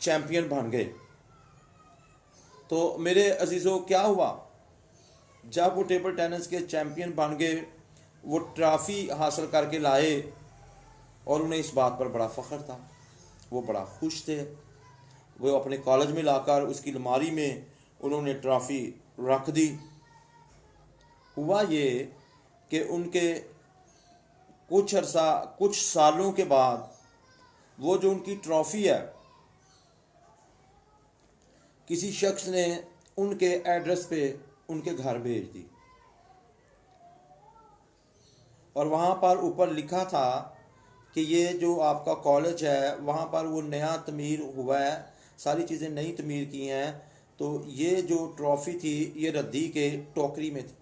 Champion بن گئے۔ تو میرے عزیزوں کیا ہوا؟ جب وہ ٹیبل ٹینس کے چیمپئن بن گئے، وہ ٹرافی حاصل کر کے لائے اور انہیں اس بات پر بڑا فخر تھا، وہ بڑا خوش تھے۔ وہ اپنے کالج میں لا کر اس کی الماری میں انہوں نے ٹرافی رکھ دی۔ ہوا یہ کہ ان کے کچھ سالوں کے بعد وہ جو ان کی ٹرافی ہے، کسی شخص نے ان کے ایڈریس پہ ان کے گھر بھیج دی، اور وہاں پر اوپر لکھا تھا کہ یہ جو آپ کا کالج ہے وہاں پر وہ نیا تعمیر ہوا ہے، ساری چیزیں نئی تعمیر کی ہیں، تو یہ جو ٹرافی تھی یہ ردی کے ٹوکری میں تھی۔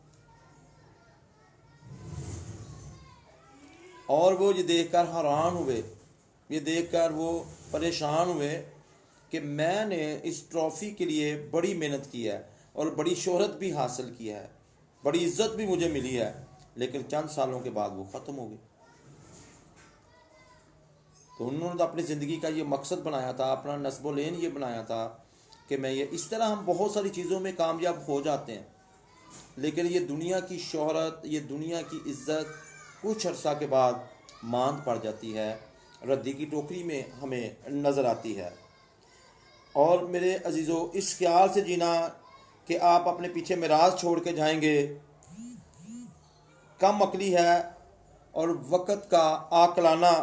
اور وہ یہ دیکھ کر حیران ہوئے، یہ دیکھ کر وہ پریشان ہوئے کہ میں نے اس ٹرافی کے لیے بڑی محنت کی ہے اور بڑی شہرت بھی حاصل کی ہے، بڑی عزت بھی مجھے ملی ہے، لیکن چند سالوں کے بعد وہ ختم ہو گئی۔ تو انہوں نے اپنی زندگی کا یہ مقصد بنایا تھا، اپنا نصب و لین یہ بنایا تھا کہ میں یہ، اس طرح ہم بہت ساری چیزوں میں کامیاب ہو جاتے ہیں، لیکن یہ دنیا کی شہرت، یہ دنیا کی عزت کچھ عرصہ کے بعد ماند پڑ جاتی ہے، ردی کی ٹوکری میں ہمیں نظر آتی ہے۔ اور میرے عزیزو، اس خیال سے جینا کہ آپ اپنے پیچھے میراث چھوڑ کے جائیں گے کم عقلی ہے، اور وقت کا عاقلانہ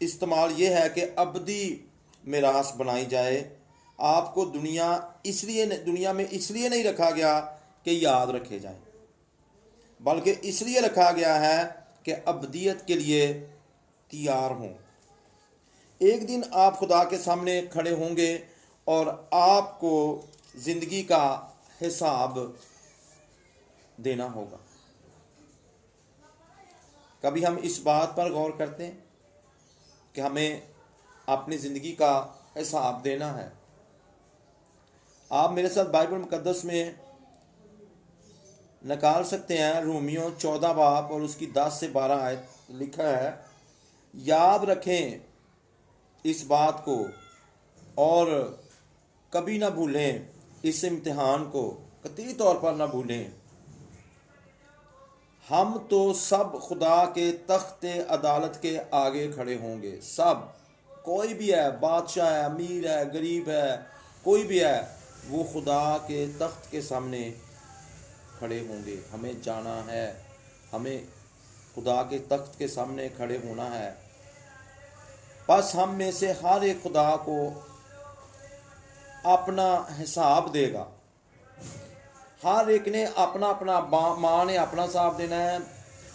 استعمال یہ ہے کہ ابدی میراث بنائی جائے۔ آپ کو دنیا میں اس لیے نہیں رکھا گیا کہ یاد رکھے جائیں، بلکہ اس لیے رکھا گیا ہے کہ ابدیت کے لیے تیار ہوں۔ ایک دن آپ خدا کے سامنے کھڑے ہوں گے اور آپ کو زندگی کا حساب دینا ہوگا۔ کبھی ہم اس بات پر غور کرتے ہیں کہ ہمیں اپنی زندگی کا حساب دینا ہے؟ آپ میرے ساتھ بائبل مقدس میں نکال سکتے ہیں، رومیوں 14 باب اور اس کی 10 سے 12 آیت لکھا ہے، یاد رکھیں اس بات کو اور کبھی نہ بھولیں، اس امتحان کو قطعی طور پر نہ بھولیں۔ ہم تو سب خدا کے تخت عدالت کے آگے کھڑے ہوں گے، سب، کوئی بھی ہے، بادشاہ ہے، امیر ہے، غریب ہے، کوئی بھی ہے، وہ خدا کے تخت کے سامنے کھڑے ہوں گے۔ ہمیں جانا ہے، ہمیں خدا کے تخت کے سامنے کھڑے ہونا ہے۔ بس ہم میں سے ہر ایک خدا کو اپنا حساب دے گا۔ ہر ایک نے اپنا ماں نے اپنا حساب دینا ہے،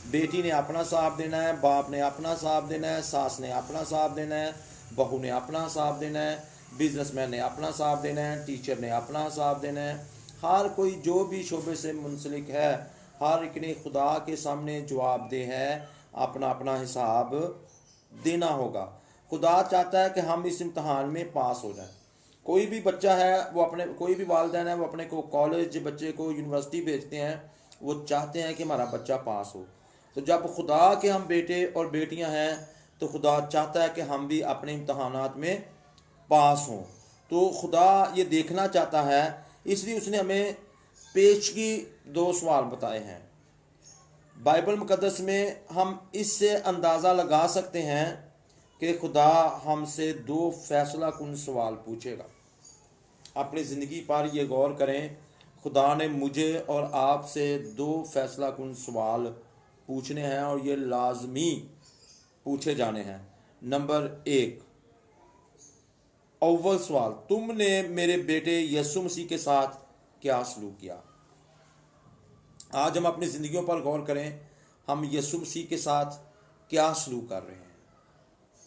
بیٹی نے اپنا حساب دینا ہے، باپ نے اپنا حساب دینا ہے، ساس نے اپنا حساب دینا ہے، بہو نے اپنا حساب دینا ہے، بزنس مین نے اپنا حساب دینا ہے، ٹیچر نے اپنا حساب دینا ہے۔ ہر کوئی جو بھی شعبے سے منسلک ہے، ہر ایک نے خدا کے سامنے جواب دہ ہے، اپنا اپنا حساب دینا ہوگا۔ خدا چاہتا ہے کہ ہم اس امتحان میں پاس ہو جائیں۔ کوئی بھی بچہ ہے، کوئی بھی والدین ہے، وہ اپنے کو کالج بچے کو یونیورسٹی بھیجتے ہیں، وہ چاہتے ہیں کہ ہمارا بچہ پاس ہو۔ تو جب خدا کے ہم بیٹے اور بیٹیاں ہیں تو خدا چاہتا ہے کہ ہم بھی اپنے امتحانات میں پاس ہوں۔ تو خدا یہ دیکھنا چاہتا ہے، اس لیے اس نے ہمیں پیشگی 2 سوال بتائے ہیں۔ بائبل مقدس میں ہم اس سے اندازہ لگا سکتے ہیں کہ خدا ہم سے 2 فیصلہ کن سوال پوچھے گا۔ اپنی زندگی پر یہ غور کریں، خدا نے مجھے اور آپ سے 2 فیصلہ کن سوال پوچھنے ہیں، اور یہ لازمی پوچھے جانے ہیں۔ نمبر 1، اول سوال، تم نے میرے بیٹے یسوع مسیح کے ساتھ کیا سلوک کیا؟ آج ہم اپنی زندگیوں پر غور کریں، ہم یسوع مسیح کے ساتھ کیا سلوک کر رہے ہیں؟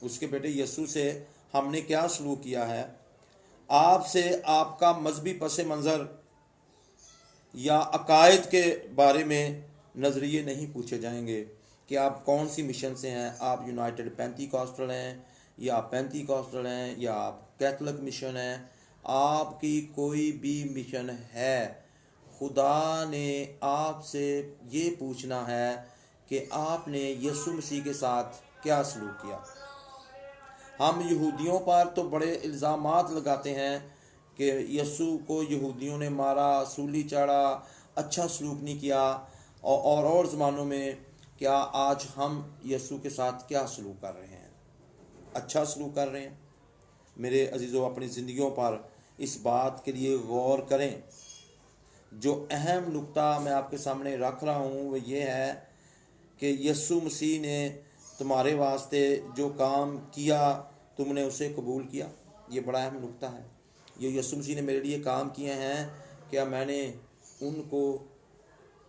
اس کے بیٹے یسوع سے ہم نے کیا سلوک کیا ہے؟ آپ سے آپ کا مذہبی پس منظر یا عقائد کے بارے میں نظریے نہیں پوچھے جائیں گے کہ آپ کون سی مشن سے ہیں، آپ یونائٹڈ پینتی کاسٹل ہیں یا آپ پینتی کاسٹل ہیں یا آپ کیتھولک مشن ہیں، آپ کی کوئی بھی مشن ہے، خدا نے آپ سے یہ پوچھنا ہے کہ آپ نے یسوع مسیح کے ساتھ کیا سلوک کیا۔ ہم یہودیوں پر تو بڑے الزامات لگاتے ہیں کہ یسوع کو یہودیوں نے مارا، سولی چڑھا، اچھا سلوک نہیں کیا، اور زمانوں میں کیا آج ہم یسوع کے ساتھ کیا سلوک کر رہے ہیں؟ اچھا سلوک کر رہے ہیں؟ میرے عزیزو، اپنی زندگیوں پر اس بات کے لیے غور کریں۔ جو اہم نقطہ میں آپ کے سامنے رکھ رہا ہوں وہ یہ ہے کہ یسوع مسیح نے تمہارے واسطے جو کام کیا تم نے اسے قبول کیا۔ یہ بڑا اہم نقطہ ہے۔ یہ یسوع مسیح نے میرے لیے کام کیے ہیں، کیا میں نے ان کو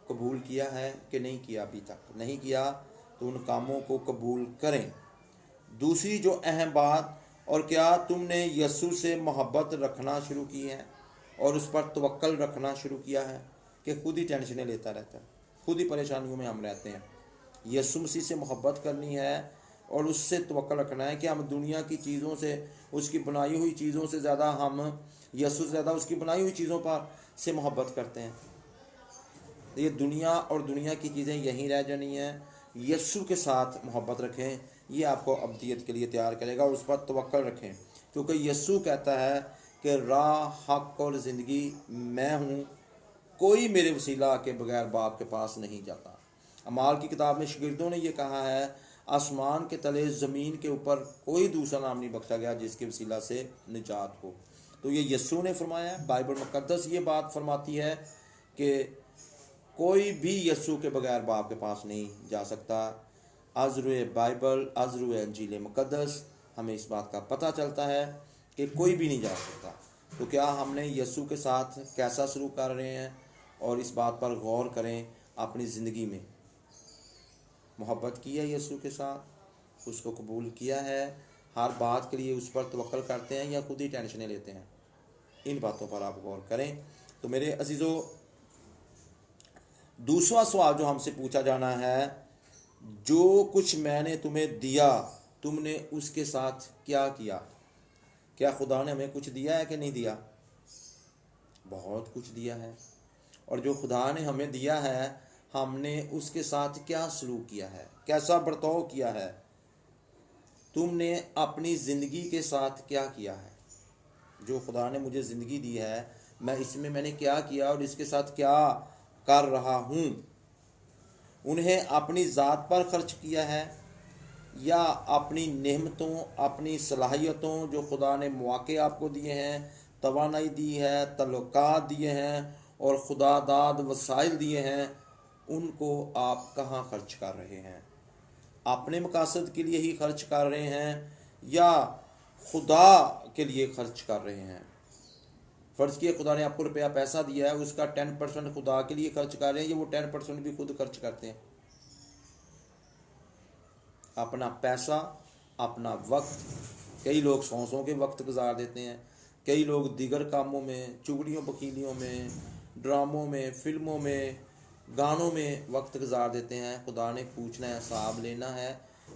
قبول کیا ہے کہ نہیں کیا؟ ابھی تک نہیں کیا تو ان کاموں کو قبول کریں۔ دوسری جو اہم بات، اور کیا تم نے یسوع سے محبت رکھنا شروع کی ہے اور اس پر توکل رکھنا شروع کیا ہے کہ خود ہی ٹینشنیں لیتا رہتا ہے، خود ہی پریشانیوں میں ہم رہتے ہیں؟ یسوع مسیح سے محبت کرنی ہے اور اس سے توکل رکھنا ہے کہ ہم دنیا کی چیزوں سے، اس کی بنائی ہوئی چیزوں سے زیادہ ہم یسوع سے زیادہ اس کی بنائی ہوئی چیزوں پر سے محبت کرتے ہیں۔ یہ دنیا اور دنیا کی چیزیں یہیں رہ جانی ہیں۔ یسوع کے ساتھ محبت رکھیں، یہ آپ کو ابدیت کے لیے تیار کرے گا، اور اس پر توکل رکھیں، کیونکہ یسوع کہتا ہے کہ راہ، حق اور زندگی میں ہوں، کوئی میرے وسیلہ کے بغیر باپ کے پاس نہیں جاتا۔ اعمال کی کتاب میں شاگردوں نے یہ کہا ہے، آسمان کے تلے، زمین کے اوپر کوئی دوسرا نام نہیں بخشا گیا جس کے وسیلہ سے نجات ہو۔ تو یہ یسوع نے فرمایا ہے۔ بائبل مقدس یہ بات فرماتی ہے کہ کوئی بھی یسوع کے بغیر باپ کے پاس نہیں جا سکتا۔ از روئے بائبل، از روئے انجیل مقدس ہمیں اس بات کا پتہ چلتا ہے کہ کوئی بھی نہیں جا سکتا۔ تو کیا ہم نے یسوع کے ساتھ کیسا سلوک کر رہے ہیں؟ اور اس بات پر غور کریں، اپنی زندگی میں محبت کی ہے یسوع کے ساتھ، اس کو قبول کیا ہے، ہر بات کے لیے اس پر توکل کرتے ہیں یا خود ہی ٹینشنیں لیتے ہیں؟ ان باتوں پر آپ غور کریں۔ تو میرے عزیزو، دوسرا سوال جو ہم سے پوچھا جانا ہے، جو کچھ میں نے تمہیں دیا تم نے اس کے ساتھ کیا کیا؟ کیا خدا نے ہمیں کچھ دیا ہے کہ نہیں دیا؟ بہت کچھ دیا ہے۔ اور جو خدا نے ہمیں دیا ہے، ہم نے اس کے ساتھ کیا سلوک کیا ہے، کیسا برتاؤ کیا ہے؟ تم نے اپنی زندگی کے ساتھ کیا کیا ہے؟ جو خدا نے مجھے زندگی دی ہے، میں نے کیا کیا اور اس کے ساتھ کیا کر رہا ہوں؟ انہیں اپنی ذات پر خرچ کیا ہے یا اپنی نعمتوں، اپنی صلاحیتوں، جو خدا نے مواقع آپ کو دیے ہیں، توانائی دی ہے، تعلقات دیے ہیں اور خدا داد وسائل دیے ہیں، ان کو آپ کہاں خرچ کر رہے ہیں؟ اپنے مقاصد کے لیے ہی خرچ کر رہے ہیں یا خدا کے لیے خرچ کر رہے ہیں؟ فرض کیے خدا نے آپ کو روپیہ پیسہ دیا ہے، اس کا 10% خدا کے لیے خرچ کر رہے ہیں یا وہ 10% بھی خود خرچ کرتے ہیں؟ اپنا پیسہ، اپنا وقت، کئی لوگ سوسوں کے وقت گزار دیتے ہیں، کئی لوگ دیگر کاموں میں، چگلیوں بکیلیوں میں، ڈراموں میں، فلموں میں، گانوں میں وقت گزار دیتے ہیں۔ خدا نے پوچھنا ہے، حساب لینا ہے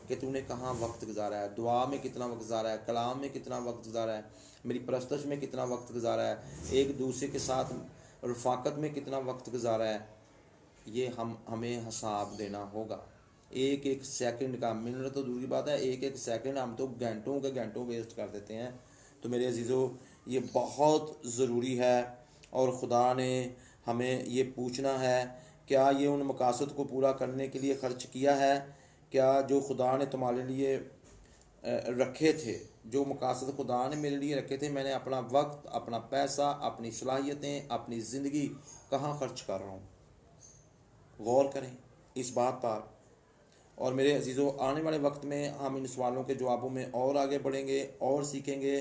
کہ تو نے کہاں وقت گزارا ہے، دعا میں کتنا وقت گزارا ہے، کلام میں کتنا وقت گزارا ہے، میری پرستش میں کتنا وقت گزارا ہے، ایک دوسرے کے ساتھ رفاقت میں کتنا وقت گزارا ہے۔ یہ ہمیں حساب دینا ہوگا۔ ایک ایک سیکنڈ کا، منٹ تو دوری بات ہے، ایک ایک سیکنڈ ہم تو گھنٹوں کے گھنٹوں ویسٹ کر دیتے ہیں۔ تو میرے عزیزو، یہ بہت ضروری ہے اور خدا نے ہمیں یہ پوچھنا ہے، کیا یہ ان مقاصد کو پورا کرنے کے لیے خرچ کیا ہے؟ کیا جو خدا نے تمہارے لیے رکھے تھے، جو مقاصد خدا نے میرے لیے رکھے تھے، میں نے اپنا وقت، اپنا پیسہ، اپنی صلاحیتیں، اپنی زندگی کہاں خرچ کر رہا ہوں؟ غور کریں اس بات پر۔ اور میرے عزیزو، آنے والے وقت میں ہم ان سوالوں کے جوابوں میں اور آگے بڑھیں گے اور سیکھیں گے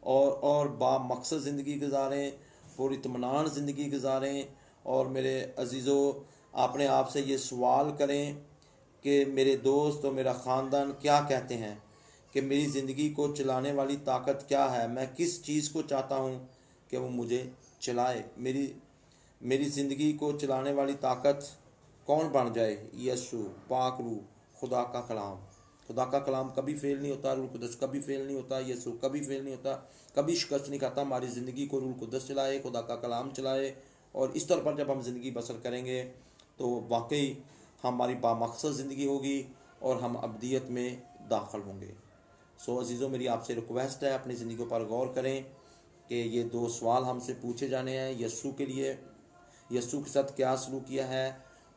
اور با مقصد زندگی گزاریں، پوری اطمینان زندگی گزاریں۔ اور میرے عزیزو، اپنے آپ سے یہ سوال کریں کہ میرے دوست اور میرا خاندان کیا کہتے ہیں، کہ میری زندگی کو چلانے والی طاقت کیا ہے؟ میں کس چیز کو چاہتا ہوں کہ وہ مجھے چلائے؟ میری زندگی کو چلانے والی طاقت کون بن جائے؟ یسوع، پاک روح، خدا کا کلام۔ خدا کا کلام کبھی فیل نہیں ہوتا، روح القدس کبھی فیل نہیں ہوتا، یسوع کبھی فیل نہیں ہوتا، کبھی شکست نہیں کھاتا۔ ہماری زندگی کو روح القدس چلائے، خدا کا کلام چلائے، اور اس طور پر جب ہم زندگی بسر کریں گے تو واقعی ہماری بامقصد زندگی ہوگی اور ہم ابدیت میں داخل ہوں گے۔ سو عزیزوں میری آپ سے ریکویسٹ ہے اپنی زندگیوں پر غور کریں کہ یہ 2 سوال ہم سے پوچھے جانے ہیں، یسوع کے لیے یسوع کے ساتھ کیا سلوک کیا ہے،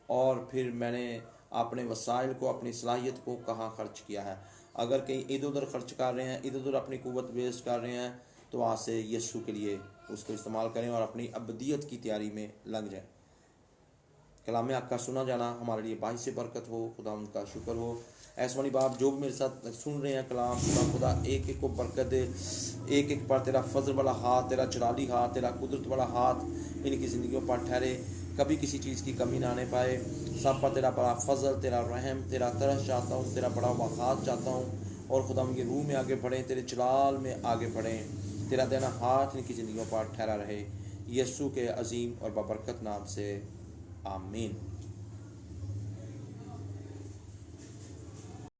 اور پھر میں نے اپنے وسائل کو اپنی صلاحیت کو کہاں خرچ کیا ہے۔ اگر کہیں ادھر ادھر خرچ کر رہے ہیں، ادھر ادھر اپنی قوت ویسٹ کر رہے ہیں، تو وہاں سے یسوع کے لیے اس کو استعمال کریں اور اپنی ابدیت کی تیاری میں لگ جائیں۔ کلام حق کا سنا جانا ہمارے لیے باعث برکت ہو۔ خدا ان کا شکر ہو۔ ایسوانی باپ جو بھی میرے ساتھ سن رہے ہیں کلام، خدا ایک ایک کو برکت دے، ایک ایک پر تیرا فضل والا ہاتھ، تیرا جلالی ہاتھ، تیرا قدرت والا ہاتھ ان کی زندگیوں پر ٹھہرے، کبھی کسی چیز کی کمی نہ آنے پائے۔ سب پر تیرا بڑا فضل، تیرا رحم، تیرا ترس چاہتا ہوں، تیرا بڑا ہوا ہاتھ چاہتا ہوں، اور خدا ان کی روح میں آگے بڑھیں، تیرے جلال میں آگے بڑھیں، تیرا دینا ہاتھ ان کی زندگیوں پر ٹھہرا رہے، یسوع کے عظیم اور بابرکت نام سے آمین۔